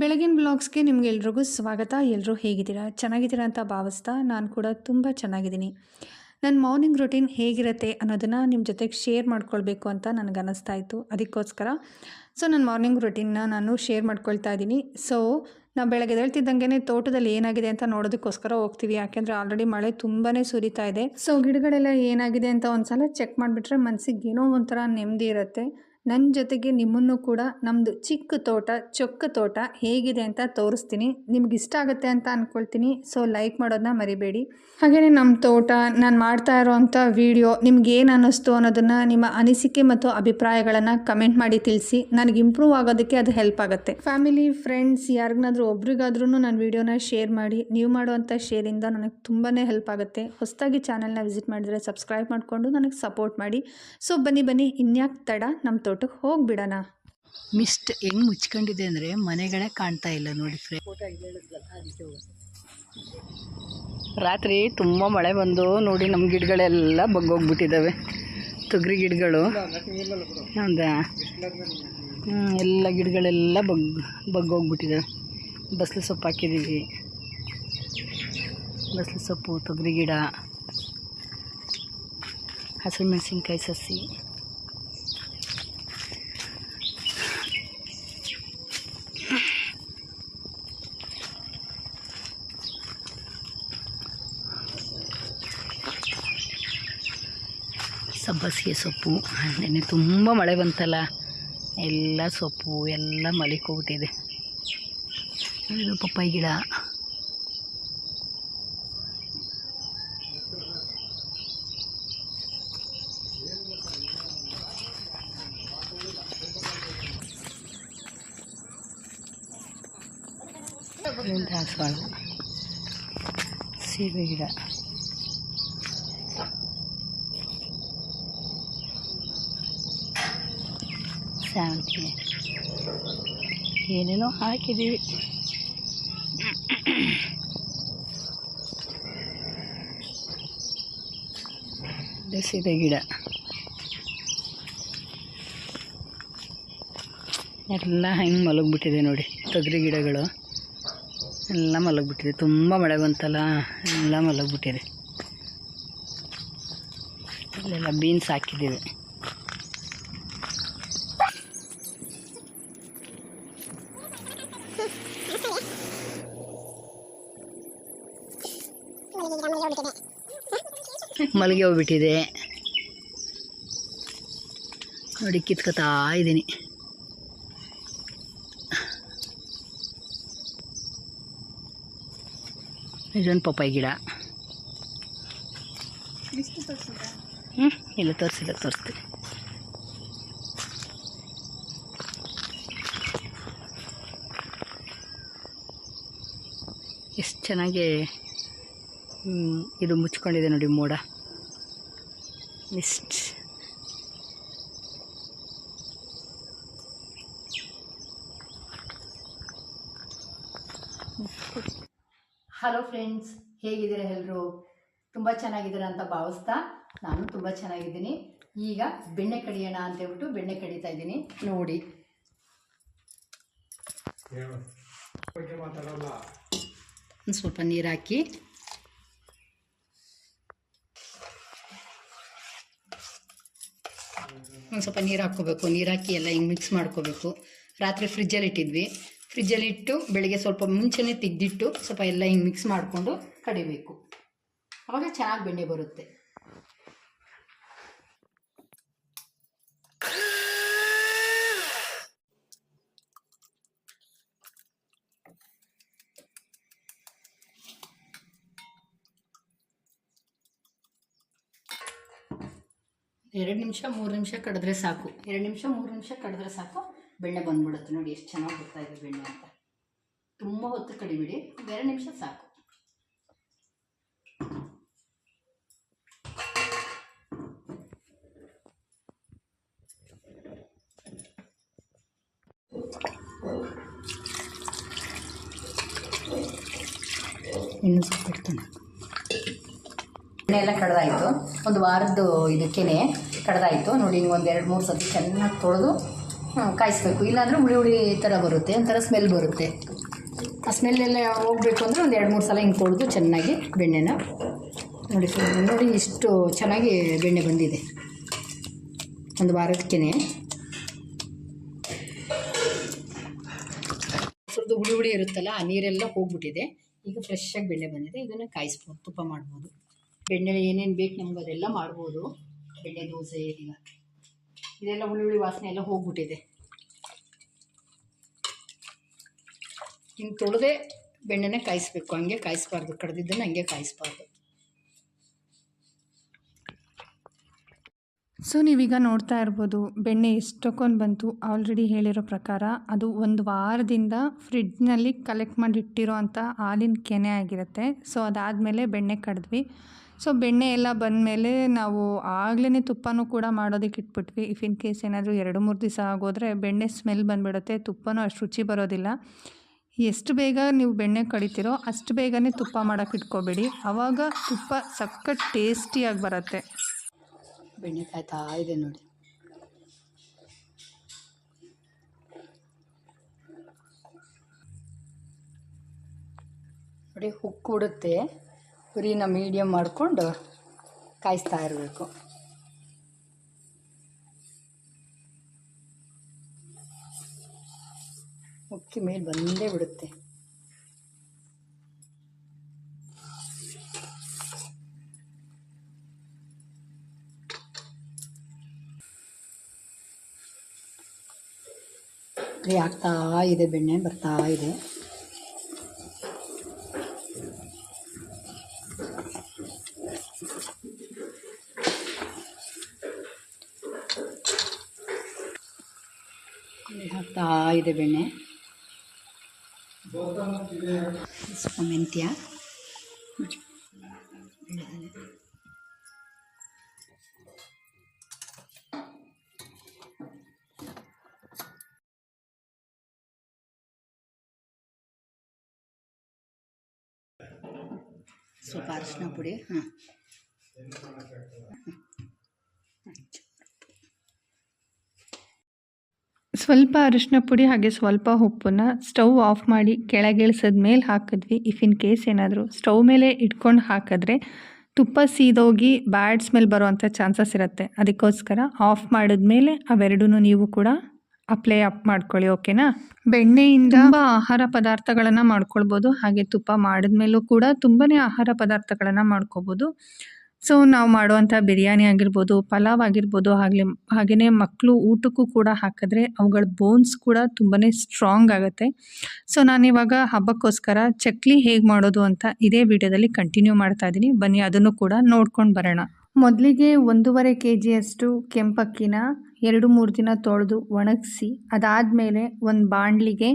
ಬೆಳಗಿನ ಬ್ಲಾಗ್ಸ್ಗೆ ನಿಮಗೆಲ್ರಿಗೂ ಸ್ವಾಗತ. ಎಲ್ಲರೂ ಹೇಗಿದ್ದೀರಾ? ಚೆನ್ನಾಗಿದ್ದೀರಾ ಅಂತ ಭಾವಿಸ್ತಾ ನಾನು ಕೂಡ ತುಂಬ ಚೆನ್ನಾಗಿದ್ದೀನಿ. ನನ್ನ ಮಾರ್ನಿಂಗ್ ರೂಟೀನ್ ಹೇಗಿರುತ್ತೆ ಅನ್ನೋದನ್ನು ನಿಮ್ಮ ಜೊತೆಗೆ ಶೇರ್ ಮಾಡ್ಕೊಳ್ಬೇಕು ಅಂತ ನನಗನ್ನಿಸ್ತಾ ಇತ್ತು. ಅದಕ್ಕೋಸ್ಕರ ನನ್ನ ಮಾರ್ನಿಂಗ್ ರೂಟೀನ್ನ ನಾನು ಶೇರ್ ಮಾಡ್ಕೊಳ್ತಾ ಇದ್ದೀನಿ. ನಾವು ಬೆಳಗ್ಗೆ ಎದ್ದೇಳ್ತಿದ್ದಂಗೆ ತೋಟದಲ್ಲಿ ಏನಾಗಿದೆ ಅಂತ ನೋಡೋದಕ್ಕೋಸ್ಕರ ಹೋಗ್ತೀವಿ. ಯಾಕೆಂದರೆ ಆಲ್ರೆಡಿ ಮಳೆ ತುಂಬಾ ಸುರಿತಾ ಇದೆ. ಗಿಡಗಳೆಲ್ಲ ಏನಾಗಿದೆ ಅಂತ ಒಂದು ಸಲ ಚೆಕ್ ಮಾಡಿಬಿಟ್ರೆ ಮನಸ್ಸಿಗೆ ಏನೋ ಒಂಥರ ನೆಮ್ಮದಿ ಇರುತ್ತೆ. ನನ್ನ ಜೊತೆಗೆ ನಿಮ್ಮನ್ನು ಕೂಡ ನಮ್ಮದು ಚಿಕ್ಕ ತೋಟ, ಚೊಕ್ಕ ತೋಟ ಹೇಗಿದೆ ಅಂತ ತೋರಿಸ್ತೀನಿ. ನಿಮ್ಗೆ ಇಷ್ಟ ಆಗುತ್ತೆ ಅಂತ ಅಂದ್ಕೊಳ್ತೀನಿ. ಲೈಕ್ ಮಾಡೋದನ್ನ ಮರಿಬೇಡಿ. ಹಾಗೆಯೇ ನಮ್ಮ ತೋಟ, ನಾನು ಮಾಡ್ತಾ ಇರೋವಂಥ ವಿಡಿಯೋ ನಿಮ್ಗೇನು ಅನ್ನಿಸ್ತು ಅನ್ನೋದನ್ನು ನಿಮ್ಮ ಅನಿಸಿಕೆ ಮತ್ತು ಅಭಿಪ್ರಾಯಗಳನ್ನು ಕಮೆಂಟ್ ಮಾಡಿ ತಿಳಿಸಿ. ನನಗೆ ಇಂಪ್ರೂವ್ ಆಗೋದಕ್ಕೆ ಅದು ಹೆಲ್ಪ್ ಆಗುತ್ತೆ. ಫ್ಯಾಮಿಲಿ, ಫ್ರೆಂಡ್ಸ್ ಯಾರಿಗಾದ್ರೂ ಒಬ್ರಿಗಾದ್ರೂ ನನ್ನ ವಿಡಿಯೋನ ಶೇರ್ ಮಾಡಿ. ನೀವು ಮಾಡುವಂಥ ಶೇರಿಂದ ನನಗೆ ತುಂಬಾ ಹೆಲ್ಪ್ ಆಗುತ್ತೆ. ಹೊಸದಾಗಿ ಚಾನಲ್ನ ವಿಸಿಟ್ ಮಾಡಿದರೆ ಸಬ್ಸ್ಕ್ರೈಬ್ ಮಾಡಿಕೊಂಡು ನನಗೆ ಸಪೋರ್ಟ್ ಮಾಡಿ. ಬನ್ನಿ ಇನ್ಯಾಕೆ ತಡ, ನಮ್ಮ ತೋಟಕ್ಕೆ ಹೋಗಿಬಿಡೋಣ. ಮಿಸ್ಟ್ ಹೆಂಗೆ ಮುಚ್ಕೊಂಡಿದೆ ಅಂದರೆ ಮನೆಗಳೇ ಕಾಣ್ತಾ ಇಲ್ಲ ನೋಡಿ ರಾತ್ರಿ ತುಂಬ ಮಳೆ ಬಂದು ನೋಡಿ ನಮ್ಮ ಗಿಡಗಳೆಲ್ಲ ಬಗ್ಗೋಗ್ಬಿಟ್ಟಿದ್ದಾವೆ. ತೊಗರಿ ಗಿಡಗಳು ಹೌದಾ, ಎಲ್ಲ ಗಿಡಗಳೆಲ್ಲ ಬಗ್ಗೋಗ್ಬಿಟ್ಟಿದ್ದಾವೆ. ಬಸ್ಲು ಸೊಪ್ಪು ಹಾಕಿದ್ದೀವಿ, ಬಸ್ಲು ಸೊಪ್ಪು, ತೊಗರಿ ಗಿಡ, ಹಸಿಮೆಣಸಿನ್ಕಾಯಿ ಸಸಿ, ಸಬ್ಬಸಿಗೆ ಸೊಪ್ಪು. ನೆನ್ನೆ ತುಂಬ ಮಳೆ ಬಂತಲ್ಲ, ಎಲ್ಲ ಸೊಪ್ಪು ಎಲ್ಲ ಮಲಿಕೋಗ್ಬಿಟ್ಟಿದೆ. ಇದು ಪಪ್ಪಾಯಿ ಗಿಡ, ದಾಸವಾಳ, ಸೀಬೆ ಗಿಡ, ಶಾವಂತಿಗೆ, ಏನೇನೋ ಹಾಕಿದ್ದೀವಿ. ಸೀಬೆ ಗಿಡ ಎಲ್ಲ ಹೆಂಗೆ ಮಲಗಿಬಿಟ್ಟಿದೆ ನೋಡಿ. ತೊಗರಿ ಗಿಡಗಳು ಎಲ್ಲ ಮಲಗಿಬಿಟ್ಟಿದೆ. ತುಂಬ ಮಳೆ ಬಂತಲ್ಲ, ಎಲ್ಲ ಮಲಗಿಬಿಟ್ಟಿದೆ. ಇಲ್ಲೆಲ್ಲ ಬೀನ್ಸ್ ಹಾಕಿದ್ದೀವಿ. ಮಲ್ಲಿಗೆ ಹೂ ಬಿಟ್ಟಿದೆ ನೋಡಿ, ಕಿತ್ಕೊತಾ ಇದ್ದೀನಿ. ಇದೊಂದು ಪಪ್ಪಾಯಿ ಗಿಡ. ಇಲ್ಲ ತೋರಿಸ್ತೀನಿ. ಎಷ್ಟು ಚೆನ್ನಾಗಿ ಇದು ಮುಚ್ಕೊಂಡಿದೆ ನೋಡಿ, ಮೋಡ ಮಿಸ್ಟ್. ಹಲೋ ಫ್ರೆಂಡ್ಸ್, ಹೇಗಿದ್ದೀರಾ ಎಲ್ಲರೂ? ತುಂಬ ಚೆನ್ನಾಗಿದ್ದೀರಾ ಅಂತ ಭಾವಿಸ್ತಾ ನಾನು ತುಂಬ ಚೆನ್ನಾಗಿದ್ದೀನಿ. ಈಗ ಬೆಣ್ಣೆ ಕಡಿಯೋಣ ಅಂತ ಹೇಳ್ಬಿಟ್ಟು ಬೆಣ್ಣೆ ಕಡಿತಾ ಇದ್ದೀನಿ ನೋಡಿ. ಒಂದು ಸ್ವಲ್ಪ ನೀರು ಹಾಕಿ ಒಂದು ಸ್ವಲ್ಪ ನೀರು ಹಾಕ್ಕೋಬೇಕು. ನೀರು ಹಾಕಿ ಎಲ್ಲ ಹಿಂಗೆ ಮಿಕ್ಸ್ ಮಾಡ್ಕೋಬೇಕು. ರಾತ್ರಿ ಫ್ರಿಜ್ಜಲ್ಲಿ ಇಟ್ಟಿದ್ವಿ. ಫ್ರಿಜ್ಜಲ್ಲಿ ಇಟ್ಟು ಬೆಳಿಗ್ಗೆ ಸ್ವಲ್ಪ ಮುಂಚೆನೇ ತೆಗೆದಿಟ್ಟು ಸ್ವಲ್ಪ ಎಲ್ಲ ಹಿಂಗೆ ಮಿಕ್ಸ್ ಮಾಡಿಕೊಂಡು ಕಡಿಬೇಕು. ಆವಾಗ ಚೆನ್ನಾಗಿ ಬೆಣ್ಣೆ ಬರುತ್ತೆ. ಎರಡು ನಿಮಿಷ 3 ನಿಮಿಷ ಕಡಿದ್ರೆ ಸಾಕು. 2 ನಿಮಿಷ 3 ನಿಮಿಷ ಕಡಿದ್ರೆ ಸಾಕು, ಬೆಣ್ಣೆ ಬಂದ್ಬಿಡುತ್ತೆ. ನೋಡಿ ಎಷ್ಟು ಚೆನ್ನಾಗಿ ಬರ್ತಾ ಇದೆ ಬೆಣ್ಣೆ ಅಂತ. ತುಂಬ ಹೊತ್ತು ಕಡಿಬಿಡಿ, 2 ನಿಮಿಷ ಸಾಕು. ಇನ್ನು ಸ್ವಲ್ಪ ಇಡ್ತಾನೆ. ಎಣ್ಣೆ ಎಲ್ಲ ಕಡ್ದಾಯಿತು. ಒಂದು ವಾರದ್ದು ಇದಕ್ಕೇ ಕಡ್ದಾಯಿತು ನೋಡಿ. ನೀವು ಒಂದು 2-3 ಸತಿ ಚೆನ್ನಾಗಿ ತೊಳೆದು ಕಾಯಿಸ್ಬೇಕು. ಇಲ್ಲಾಂದರೆ ಹುಳಿ ಹುಳಿ ಥರ ಬರುತ್ತೆ, ಒಂಥರ ಸ್ಮೆಲ್ ಬರುತ್ತೆ. ಆ ಸ್ಮೆಲ್ಲೆಲ್ಲ ಹೋಗಬೇಕು ಅಂದರೆ ಒಂದು 2-3 ಸಲ ಹಿಂಗೆ ತೊಳೆದು ಚೆನ್ನಾಗಿ ಬೆಣ್ಣೆನ ನೋಡಿ ಇಷ್ಟು ಚೆನ್ನಾಗಿ ಬೆಣ್ಣೆ ಬಂದಿದೆ ಒಂದು ವಾರಕ್ಕೆ. ಸ್ವಲ್ಪ ಹುಳಿ ಹುಳಿ ಇರುತ್ತಲ್ಲ, ಆ ನೀರೆಲ್ಲ ಹೋಗ್ಬಿಟ್ಟಿದೆ. ಈಗ ಫ್ರೆಶ್ಶಾಗಿ ಬೆಣ್ಣೆ ಬಂದಿದೆ. ಇದನ್ನು ಕಾಯಿಸ್ಬೋದು, ತುಪ್ಪ ಮಾಡ್ಬೋದು. ಬೆಣ್ಣೆ ಏನೇನು ಬೇಕು ನಮ್ಗೆ ಅದೆಲ್ಲ ಮಾಡ್ಬೋದು. ಬೆಣ್ಣೆ ದೋಸೆ ಈಗ ಇದೆಲ್ಲ ಹುಳಿ ಹುಳಿ ವಾಸನೆ ಎಲ್ಲ ಹೋಗ್ಬಿಟ್ಟಿದೆ. ಹಿಂಗೆ ತೊಳೆದೇ ಬೆಣ್ಣೆನೇ ಕಾಯಿಸ್ಬೇಕು, ಹಂಗೆ ಕಾಯಿಸ್ಬಾರ್ದು. ಕಡ್ದಿದ್ದನ್ನು ಹಂಗೆ ಕಾಯಿಸ್ಬಾರ್ದು. ಸೊ ನೀವೀಗ ನೋಡ್ತಾ ಇರ್ಬೋದು ಬೆಣ್ಣೆ ಎಷ್ಟೊಂದು ಬಂತು. ಆಲ್ರೆಡಿ ಹೇಳಿರೋ ಪ್ರಕಾರ ಅದು ಒಂದು ವಾರದಿಂದ ಫ್ರಿಡ್ಜ್ನಲ್ಲಿ ಕಲೆಕ್ಟ್ ಮಾಡಿ ಇಟ್ಟಿರೋ ಅಂಥ ಹಾಲಿನ ಕೆನೆ ಆಗಿರುತ್ತೆ. ಸೊ ಅದಾದಮೇಲೆ ಬೆಣ್ಣೆ ಕಡಿದ್ವಿ. ಸೊ ಬೆಣ್ಣೆ ಎಲ್ಲ ಬಂದಮೇಲೆ ನಾವು ಆಗಲೇ ತುಪ್ಪನೂ ಕೂಡ ಮಾಡೋದಕ್ಕೆ ಇಟ್ಬಿಟ್ವಿ. ಇಫ್ ಇನ್ ಕೇಸ್ ಏನಾದರೂ 2-3 ದಿವಸ ಆಗೋದ್ರೆ ಬೆಣ್ಣೆ ಸ್ಮೆಲ್ ಬಂದುಬಿಡುತ್ತೆ, ತುಪ್ಪನೂ ಅಷ್ಟು ರುಚಿ ಬರೋದಿಲ್ಲ. ಎಷ್ಟು ಬೇಗ ನೀವು ಬೆಣ್ಣೆ ಕಡಿತೀರೋ ಅಷ್ಟು ಬೇಗನೆ ತುಪ್ಪ ಮಾಡೋಕ್ಕೆ ಇಟ್ಕೋಬೇಡಿ, ಆವಾಗ ತುಪ್ಪ ಸಖತ್ ಟೇಸ್ಟಿಯಾಗಿ ಬರುತ್ತೆ. ಬೆಣ್ಣೆ ಕಾಯ್ತಾ ಇದೆ ನೋಡಿ. ನೋಡಿ ಉಕ್ಕು ಬಿಡುತ್ತೆ. ಉರಿನ ಮೀಡಿಯಮ್ ಮಾಡಿಕೊಂಡು ಕಾಯಿಸ್ತಾ ಇರಬೇಕು. ಉಕ್ಕಿ ಮೇಲೆ ಬಂದೇ ಬಿಡುತ್ತೆ. ಆಗ್ತಾ ಇದೆ, ಬೆಣ್ಣೆ ಬರ್ತಾ ಇದೆ. ಹಾಕ್ತಾ ಇದೆ ಬೆಣ್ಣೆ. ಸ್ವಲ್ಪ ಮೆಂತ್ಯ, ಸ್ವಲ್ಪ ಅರಿಶಿನ ಪುಡಿ, ಸ್ವಲ್ಪ ಅರಿಶಿನ ಪುಡಿ ಹಾಗೆ ಸ್ವಲ್ಪ ಉಪ್ಪನ್ನ ಸ್ಟವ್ ಆಫ್ ಮಾಡಿ ಕೆಳಗಿಳಿಸಿದ ಮೇಲೆ ಹಾಕಿದ್ವಿ. ಇಫ್ ಇನ್ ಕೇಸ್ ಏನಾದರೂ ಸ್ಟವ್ ಮೇಲೆ ಇಟ್ಕೊಂಡು ಹಾಕಿದ್ರೆ ತುಪ್ಪ ಸೀದೋಗಿ ಬ್ಯಾಡ್ ಸ್ಮೆಲ್ ಬರೋವಂಥ ಚಾನ್ಸಸ್ ಇರುತ್ತೆ. ಅದಕ್ಕೋಸ್ಕರ ಆಫ್ ಮಾಡಿದ್ಮೇಲೆ ಅವೆರಡೂ ನೀವು ಕೂಡ ಅಪ್ಲೈ ಮಾಡ್ಕೊಳ್ಳಿ, ಓಕೆನಾ. ಬೆಣ್ಣೆಯಿಂದ ತುಂಬ ಆಹಾರ ಪದಾರ್ಥಗಳನ್ನು ಮಾಡ್ಕೊಳ್ಬೋದು, ಹಾಗೆ ತುಪ್ಪ ಮಾಡಿದ್ಮೇಲೂ ಕೂಡ ತುಂಬಾ ಆಹಾರ ಪದಾರ್ಥಗಳನ್ನು ಮಾಡ್ಕೋಬೋದು. ಸೊ ನಾವು ಮಾಡುವಂಥ ಬಿರಿಯಾನಿ ಆಗಿರ್ಬೋದು, ಪಲಾವ್ ಆಗಿರ್ಬೋದು, ಹಾಗೆಯೇ ಮಕ್ಕಳು ಊಟಕ್ಕೂ ಕೂಡ ಹಾಕಿದ್ರೆ ಅವುಗಳ ಬೋನ್ಸ್ ಕೂಡ ತುಂಬಾ ಸ್ಟ್ರಾಂಗ್ ಆಗುತ್ತೆ. ಸೊ ನಾನಿವಾಗ ಹಬ್ಬಕ್ಕೋಸ್ಕರ ಚಕ್ಲಿ ಹೇಗೆ ಮಾಡೋದು ಅಂತ ಇದೇ ವಿಡಿಯೋದಲ್ಲಿ ಕಂಟಿನ್ಯೂ ಮಾಡ್ತಾ ಇದ್ದೀನಿ. ಬನ್ನಿ ಅದನ್ನು ಕೂಡ ನೋಡ್ಕೊಂಡು ಬರೋಣ. ಮೊದಲಿಗೆ 1.5 kg ಕೆಂಪಕ್ಕಿನ 2-3 ದಿನ ತೊಳೆದು ಒಣಗಿಸಿ, ಅದಾದಮೇಲೆ ಒಂದು ಬಾಣಲಿಗೆ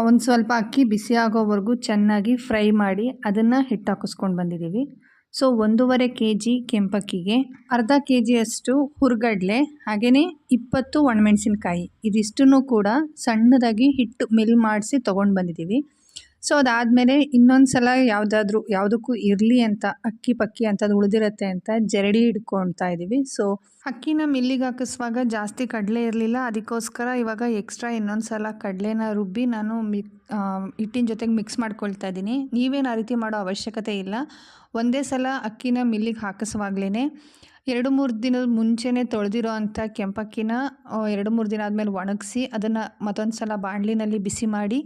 ಒಂದು ಸ್ವಲ್ಪ ಅಕ್ಕಿ ಬಿಸಿ ಆಗೋವರೆಗೂ ಚೆನ್ನಾಗಿ ಫ್ರೈ ಮಾಡಿ ಅದನ್ನು ಹಿಟ್ಟು ಹಾಕಿಸ್ಕೊಂಡು ಬಂದಿದ್ದೀವಿ. ಸೊ 1.5 kg ಕೆಂಪಕ್ಕಿಗೆ ಅರ್ಧ kg ಹುರ್ಗಡ್ಲೆ, ಹಾಗೆಯೇ 20 ಒಣಮೆಣಸಿನ್ಕಾಯಿ, ಇದಿಷ್ಟನ್ನು ಕೂಡ ಸಣ್ಣದಾಗಿ ಹಿಟ್ಟು ಮಿಲ್ ಮಾಡಿಸಿ ತೊಗೊಂಡು ಬಂದಿದ್ದೀವಿ. ಸೊ ಅದಾದಮೇಲೆ ಇನ್ನೊಂದು ಸಲ ಯಾವುದಕ್ಕೂ ಇರಲಿ ಅಂತ ಅಕ್ಕಿ ಪಕ್ಕಿ ಅಂಥದ್ದು ಉಳಿದಿರುತ್ತೆ ಅಂತ ಜರಡಿ ಹಿಡ್ಕೊಳ್ತಾ ಇದ್ದೀವಿ. ಸೊ ಅಕ್ಕಿನ ಮಿಲ್ಲಿಗೆ ಹಾಕಿಸುವಾಗ ಜಾಸ್ತಿ ಕಡಲೆ ಇರಲಿಲ್ಲ, ಅದಕ್ಕೋಸ್ಕರ ಇವಾಗ ಎಕ್ಸ್ಟ್ರಾ ಇನ್ನೊಂದು ಸಲ ಕಡಲೆನ ರುಬ್ಬಿ ನಾನು ಹಿಟ್ಟಿನ ಜೊತೆಗೆ ಮಿಕ್ಸ್ ಮಾಡ್ಕೊಳ್ತಾ ಇದ್ದೀನಿ. ನೀವೇನು ಆ ರೀತಿ ಮಾಡೋ ಅವಶ್ಯಕತೆ ಇಲ್ಲ. ಒಂದೇ ಸಲ ಅಕ್ಕಿನ ಮಿಲ್ಲಿಗೆ ಹಾಕಿಸುವಾಗಲೇ 2-3 ದಿನದ ಮುಂಚೆನೇ ತೊಳೆದಿರೋ ಅಂಥ ಕೆಂಪಕ್ಕಿನ 2-3 ದಿನ ಆದಮೇಲೆ ಒಣಗಿಸಿ ಅದನ್ನು ಮತ್ತೊಂದು ಸಲ ಬಾಣಲಿನಲ್ಲಿ ಬಿಸಿ ಮಾಡಿ,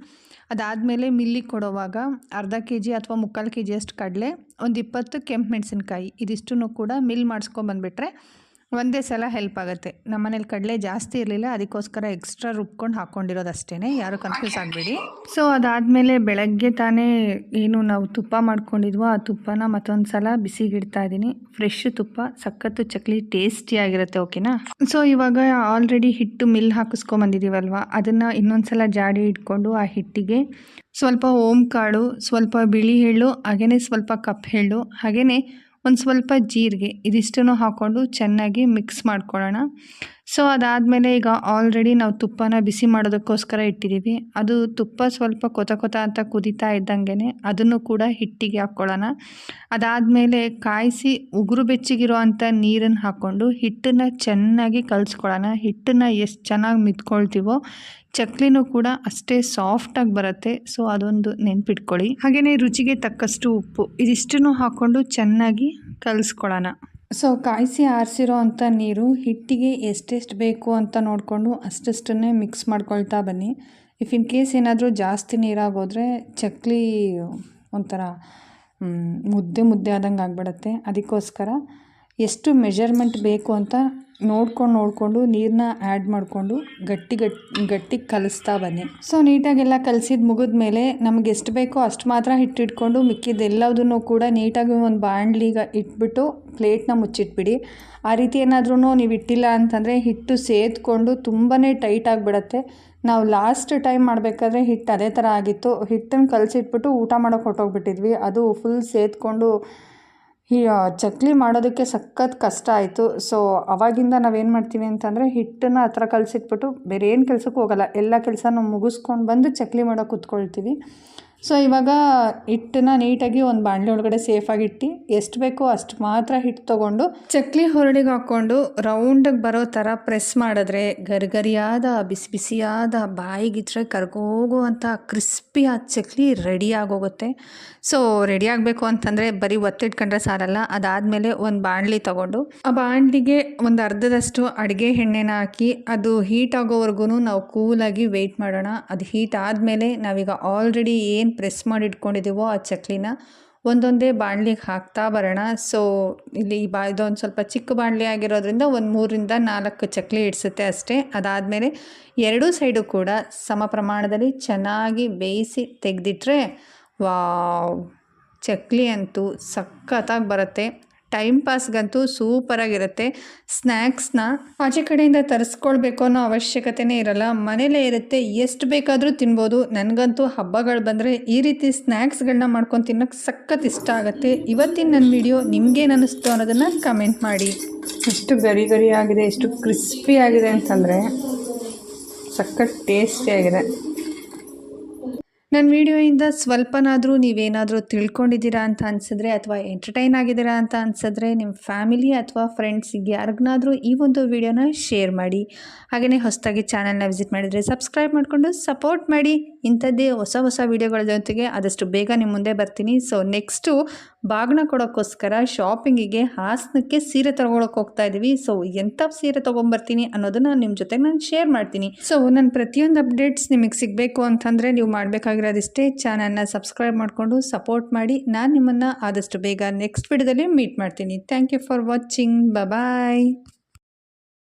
ಅದಾದಮೇಲೆ ಮಿಲ್ಲಿಗೆ ಕೊಡೋವಾಗ ಅರ್ಧ kg ಅಥವಾ 3/4 kg ಕಡಲೆ, ಒಂದು 20 ಕೆಂಪು ಮೆಣಸಿನ್ಕಾಯಿ, ಇದಿಷ್ಟನ್ನು ಕೂಡ ಮಿಲ್ ಮಾಡಿಸ್ಕೊಂಬಂದುಬಿಟ್ರೆ ಒಂದೇ ಸಲ ಹೆಲ್ಪ್ ಆಗುತ್ತೆ. ನಮ್ಮ ಮನೇಲಿ ಕಡಲೆ ಜಾಸ್ತಿ ಇರಲಿಲ್ಲ, ಅದಕ್ಕೋಸ್ಕರ ಎಕ್ಸ್ಟ್ರಾ ರುಬ್ಕೊಂಡು ಹಾಕ್ಕೊಂಡಿರೋದು ಅಷ್ಟೇ, ಯಾರು ಕನ್ಫ್ಯೂಸ್ ಆಗಬೇಡಿ. ಸೊ ಅದಾದಮೇಲೆ ಬೆಳಗ್ಗೆ ತಾನೇ ಏನು ನಾವು ತುಪ್ಪ ಮಾಡ್ಕೊಂಡಿದ್ವೋ ಆ ತುಪ್ಪನ ಮತ್ತೊಂದು ಸಲ ಬಿಸಿಗಿಡ್ತಾ ಇದ್ದೀನಿ. ಫ್ರೆಶ್ ತುಪ್ಪ, ಸಖತ್ತು ಚಕ್ಲಿ ಟೇಸ್ಟಿಯಾಗಿರುತ್ತೆ, ಓಕೆನಾ. ಸೊ ಇವಾಗ ಆಲ್ರೆಡಿ ಹಿಟ್ಟು ಮಿಲ್ ಹಾಕಿಸ್ಕೊಂಬಂದಿದ್ದೀವಲ್ವ, ಅದನ್ನು ಇನ್ನೊಂದು ಸಲ ಜಾಡಿ ಇಟ್ಕೊಂಡು ಆ ಹಿಟ್ಟಿಗೆ ಸ್ವಲ್ಪ ಓಂಕಾಳು, ಸ್ವಲ್ಪ ಬಿಳಿ ಎಳ್ಳು, ಹಾಗೆಯೇ ಸ್ವಲ್ಪ ಕಪ್ಪು ಎಳ್ಳು, ಹಾಗೆಯೇ ಒಂದು ಸ್ವಲ್ಪ ಜೀರಿಗೆ, ಇದಿಷ್ಟನ್ನು ಹಾಕ್ಕೊಂಡು ಚೆನ್ನಾಗಿ ಮಿಕ್ಸ್ ಮಾಡ್ಕೊಳ್ಳೋಣ. ಸೊ ಅದಾದಮೇಲೆ ಈಗ ಆಲ್ರೆಡಿ ನಾವು ತುಪ್ಪನ ಬಿಸಿ ಮಾಡೋದಕ್ಕೋಸ್ಕರ ಇಟ್ಟಿದ್ದೀವಿ. ಅದು ತುಪ್ಪ ಸ್ವಲ್ಪ ಕೊತ ಕೊತ ಅಂತ ಕುದೀತಾ ಇದ್ದಂಗೆ ಅದನ್ನು ಕೂಡ ಹಿಟ್ಟಿಗೆ ಹಾಕ್ಕೊಳ್ಳೋಣ. ಅದಾದಮೇಲೆ ಕಾಯಿಸಿ ಉಗುರು ಬೆಚ್ಚಗಿರೋ ಅಂಥ ನೀರನ್ನು ಹಾಕ್ಕೊಂಡು ಹಿಟ್ಟನ್ನು ಚೆನ್ನಾಗಿ ಕಲಿಸ್ಕೊಳ್ಳೋಣ. ಹಿಟ್ಟನ್ನು ಎಷ್ಟು ಚೆನ್ನಾಗಿ ಮಿದ್ಕೊಳ್ತೀವೋ ಚಕ್ಲಿನೂ ಕೂಡ ಅಷ್ಟೇ ಸಾಫ್ಟಾಗಿ ಬರುತ್ತೆ. ಸೊ ಅದೊಂದು ನೆನ್ಪಿಟ್ಕೊಳ್ಳಿ. ಹಾಗೆಯೇ ರುಚಿಗೆ ತಕ್ಕಷ್ಟು ಉಪ್ಪು ಇದಿಷ್ಟನ್ನು ಹಾಕ್ಕೊಂಡು ಚೆನ್ನಾಗಿ ಕಲಿಸ್ಕೊಳ್ಳೋಣ. ಸೊ ಕಾಯಿಸಿ ಆರಿಸಿರೋ ಅಂಥ ನೀರು ಹಿಟ್ಟಿಗೆ ಎಷ್ಟೆಷ್ಟು ಬೇಕು ಅಂತ ನೋಡಿಕೊಂಡು ಅಷ್ಟಷ್ಟನ್ನೇ ಮಿಕ್ಸ್ ಮಾಡ್ಕೊಳ್ತಾ ಬನ್ನಿ. ಇಫ್ ಇನ್ ಕೇಸ್ ಏನಾದರೂ ಜಾಸ್ತಿ ನೀರಾಗೋದ್ರೆ ಚಕ್ಲಿ ಒಂಥರ ಮುದ್ದೆ ಮುದ್ದೆ ಆದಂಗೆ ಆಗಿಬಿಡುತ್ತೆ. ಅದಕ್ಕೋಸ್ಕರ ಎಷ್ಟು ಮೆಜರ್ಮೆಂಟ್ ಬೇಕು ಅಂತ ನೋಡಿಕೊಂಡು ನೀರನ್ನ ಆ್ಯಡ್ ಮಾಡಿಕೊಂಡು ಗಟ್ಟಿ ಕಲಿಸ್ತಾ ಬನ್ನಿ. ಸೊ ನೀಟಾಗೆಲ್ಲ ಕಲಸಿದ್ದು ಮುಗಿದ್ಮೇಲೆ ನಮಗೆ ಎಷ್ಟು ಬೇಕೋ ಅಷ್ಟು ಮಾತ್ರ ಹಿಟ್ಟಿಟ್ಕೊಂಡು ಮಿಕ್ಕಿದ್ದೆಲ್ಲದನ್ನು ಕೂಡ ನೀಟಾಗಿ ಒಂದು ಬಾಣಲಿಗೆ ಇಟ್ಬಿಟ್ಟು ಪ್ಲೇಟ್ನ ಮುಚ್ಚಿಟ್ಬಿಡಿ. ಆ ರೀತಿ ಏನಾದ್ರೂ ನೀವು ಇಟ್ಟಿಲ್ಲ ಅಂತಂದರೆ ಹಿಟ್ಟು ಸೇದ್ಕೊಂಡು ತುಂಬಾ ಟೈಟ್ ಆಗಿಬಿಡತ್ತೆ. ನಾವು ಲಾಸ್ಟ್ ಟೈಮ್ ಮಾಡಬೇಕಾದ್ರೆ ಹಿಟ್ಟು ಅದೇ ಥರ ಆಗಿತ್ತು. ಹಿಟ್ಟನ್ನು ಕಲಸಿಟ್ಬಿಟ್ಟು ಊಟ ಮಾಡೋಕ್ಕೆ ಹೊರಟೋಗ್ಬಿಟ್ಟಿದ್ವಿ. ಅದು ಫುಲ್ ಸೇದ್ಕೊಂಡು ಈ ಚಕ್ಲಿ ಮಾಡೋದಕ್ಕೆ ಸಖತ್ ಕಷ್ಟ ಆಯಿತು. ಸೊ ಅವಾಗಿಂದ ನಾವೇನು ಮಾಡ್ತೀವಿ ಅಂತಂದರೆ ಹಿಟ್ಟನ್ನು ಆ ಥರ ಕಲಸಿಟ್ಬಿಟ್ಟು ಬೇರೆ ಏನು ಕೆಲಸಕ್ಕೂ ಹೋಗಲ್ಲ, ಎಲ್ಲ ಕೆಲಸನೂ ಮುಗಿಸ್ಕೊಂಡು ಬಂದು ಚಕ್ಲಿ ಮಾಡೋಕೆ ಕೂತ್ಕೊಳ್ತೀವಿ. ಸೊ ಇವಾಗ ಹಿಟ್ಟನ್ನು ನೀಟಾಗಿ ಒಂದು ಬಾಣಲೆ ಒಳಗಡೆ ಸೇಫಾಗಿ ಇಟ್ಟು ಎಷ್ಟು ಬೇಕೋ ಅಷ್ಟು ಮಾತ್ರ ಹಿಟ್ಟು ತೊಗೊಂಡು ಚಕ್ಲಿ ಹೊರಳಿಗೆ ಹಾಕ್ಕೊಂಡು ರೌಂಡಿಗೆ ಬರೋ ಥರ ಪ್ರೆಸ್ ಮಾಡಿದ್ರೆ ಗರಿಗರಿಯಾದ ಬಿಸಿ ಬಿಸಿಯಾದ ಬಾಯಿಗಿಟ್ರೆ ಕರ್ಗೋಗುವಂಥ ಕ್ರಿಸ್ಪಿಯಾದ ಚಕ್ಲಿ ರೆಡಿ ಆಗೋಗುತ್ತೆ. ಸೊ ರೆಡಿ ಆಗಬೇಕು ಅಂತಂದರೆ ಬರೀ ಒತ್ತಿಟ್ಕೊಂಡ್ರೆ ಸಾರಲ್ಲ. ಅದಾದಮೇಲೆ ಒಂದು ಬಾಣಲಿ ತೊಗೊಂಡು ಆ ಬಾಣಲಿಗೆ ಒಂದು ಅರ್ಧದಷ್ಟು ಅಡುಗೆ ಎಣ್ಣೆನ ಹಾಕಿ ಅದು ಹೀಟ್ ಆಗೋವರೆಗೂ ನಾವು ಕೂಲಾಗಿ ವೆಯ್ಟ್ ಮಾಡೋಣ. ಅದು ಹೀಟ್ ಆದಮೇಲೆ ನಾವೀಗ ಆಲ್ರೆಡಿ ಏನು ಪ್ರೆಸ್ ಮಾಡಿ ಇಟ್ಕೊಂಡಿದ್ದೀವೋ ಆ ಚಕ್ಲಿನ ಒಂದೊಂದೇ ಬಾಣಲಿಗೆ ಹಾಕ್ತಾ ಬರೋಣ. ಸೊ ಇಲ್ಲಿ ಇದೊಂದು ಸ್ವಲ್ಪ ಚಿಕ್ಕ ಬಾಣಲಿ ಆಗಿರೋದ್ರಿಂದ ಒಂದು 3ರಿಂದ 4 ಚಕ್ಲಿ ಇಡಿಸುತ್ತೆ ಅಷ್ಟೇ. ಅದಾದಮೇಲೆ ಎರಡೂ ಸೈಡು ಕೂಡ ಸಮ ಪ್ರಮಾಣದಲ್ಲಿ ಚೆನ್ನಾಗಿ ಬೇಯಿಸಿ ತೆಗೆದಿಟ್ರೆ ವಾವ್, ಚಕ್ಲಿ ಅಂತೂ ಸಖತ್ತಾಗಿ ಬರುತ್ತೆ. ಟೈಮ್ ಪಾಸ್ಗಂತೂ ಸೂಪರಾಗಿರುತ್ತೆ. ಸ್ನ್ಯಾಕ್ಸ್ನ ಆಚೆ ಕಡೆಯಿಂದ ತರಿಸ್ಕೊಳ್ಬೇಕು ಅನ್ನೋ ಅವಶ್ಯಕತೆನೇ ಇರಲ್ಲ, ಮನೇಲೇ ಇರುತ್ತೆ, ಎಷ್ಟು ಬೇಕಾದರೂ ತಿನ್ಬೋದು. ನನಗಂತೂ ಹಬ್ಬಗಳು ಬಂದರೆ ಈ ರೀತಿ ಸ್ನ್ಯಾಕ್ಸ್ಗಳನ್ನ ಮಾಡ್ಕೊಂಡು ತಿನ್ನೋಕ್ಕೆ ಸಖತ್ ಇಷ್ಟ ಆಗುತ್ತೆ. ಇವತ್ತಿನ ನನ್ನ ವಿಡಿಯೋ ನಿಮ್ಗೇನು ಅನ್ನಿಸ್ತು ಅನ್ನೋದನ್ನು ಕಮೆಂಟ್ ಮಾಡಿ. ಎಷ್ಟು ಗರಿ ಗರಿ ಆಗಿದೆ, ಎಷ್ಟು ಕ್ರಿಸ್ಪಿ ಆಗಿದೆ ಅಂತಂದರೆ ಸಖತ್ ಟೇಸ್ಟಿಯಾಗಿದೆ. ನನ್ನ ವಿಡಿಯೋಯಿಂದ ಸ್ವಲ್ಪನಾದರೂ ನೀವೇನಾದರೂ ತಿಳ್ಕೊಂಡಿದ್ದೀರಾ ಅಂತ ಅನಿಸಿದ್ರೆ ಅಥವಾ ಎಂಟರ್ಟೈನ್ ಆಗಿದ್ದೀರಾ ಅಂತ ಅನಿಸಿದ್ರೆ ನಿಮ್ಮ ಫ್ಯಾಮಿಲಿ ಅಥವಾ ಫ್ರೆಂಡ್ಸಿಗೆ ಯಾರಿಗನಾದರೂ ಈ ಒಂದು ವಿಡಿಯೋನ ಶೇರ್ ಮಾಡಿ. ಹಾಗೆಯೇ ಹೊಸದಾಗಿ ಚಾನಲ್ನ ವಿಸಿಟ್ ಮಾಡಿದರೆ ಸಬ್ಸ್ಕ್ರೈಬ್ ಮಾಡಿಕೊಂಡು ಸಪೋರ್ಟ್ ಮಾಡಿ. ಇಂಥದ್ದೇ ಹೊಸ ಹೊಸ ವೀಡಿಯೋಗಳ ಜೊತೆಗೆ ಆದಷ್ಟು ಬೇಗ ನಿಮ್ಮ ಮುಂದೆ ಬರ್ತೀನಿ. ಸೊ ನೆಕ್ಸ್ಟು ಬಾಗಿನ ಕೊಡೋಕ್ಕೋಸ್ಕರ ಶಾಪಿಂಗಿಗೆ ಹಾಸನಕ್ಕೆ ಸೀರೆ ತೊಗೊಳಕ್ಕೆ ಹೋಗ್ತಾ ಇದ್ದೀವಿ. ಸೊ ಎಂಥ ಸೀರೆ ತೊಗೊಂಬರ್ತೀನಿ ಅನ್ನೋದನ್ನು ನಿಮ್ಮ ಜೊತೆ ನಾನು ಶೇರ್ ಮಾಡ್ತೀನಿ. ಸೊ ನನ್ನ ಪ್ರತಿಯೊಂದು ಅಪ್ಡೇಟ್ಸ್ ನಿಮಗೆ ಸಿಗಬೇಕು ಅಂತಂದರೆ ನೀವು ಮಾಡಬೇಕಾಗಿರೋದಿಷ್ಟೇ, ಚಾನಲ್ನ ಸಬ್ಸ್ಕ್ರೈಬ್ ಮಾಡಿಕೊಂಡು ಸಪೋರ್ಟ್ ಮಾಡಿ. ನಾನು ನಿಮ್ಮನ್ನು ಆದಷ್ಟು ಬೇಗ ನೆಕ್ಸ್ಟ್ ವಿಡಿಯೋದಲ್ಲಿ ಮೀಟ್ ಮಾಡ್ತೀನಿ. Thank you for watching. Bye.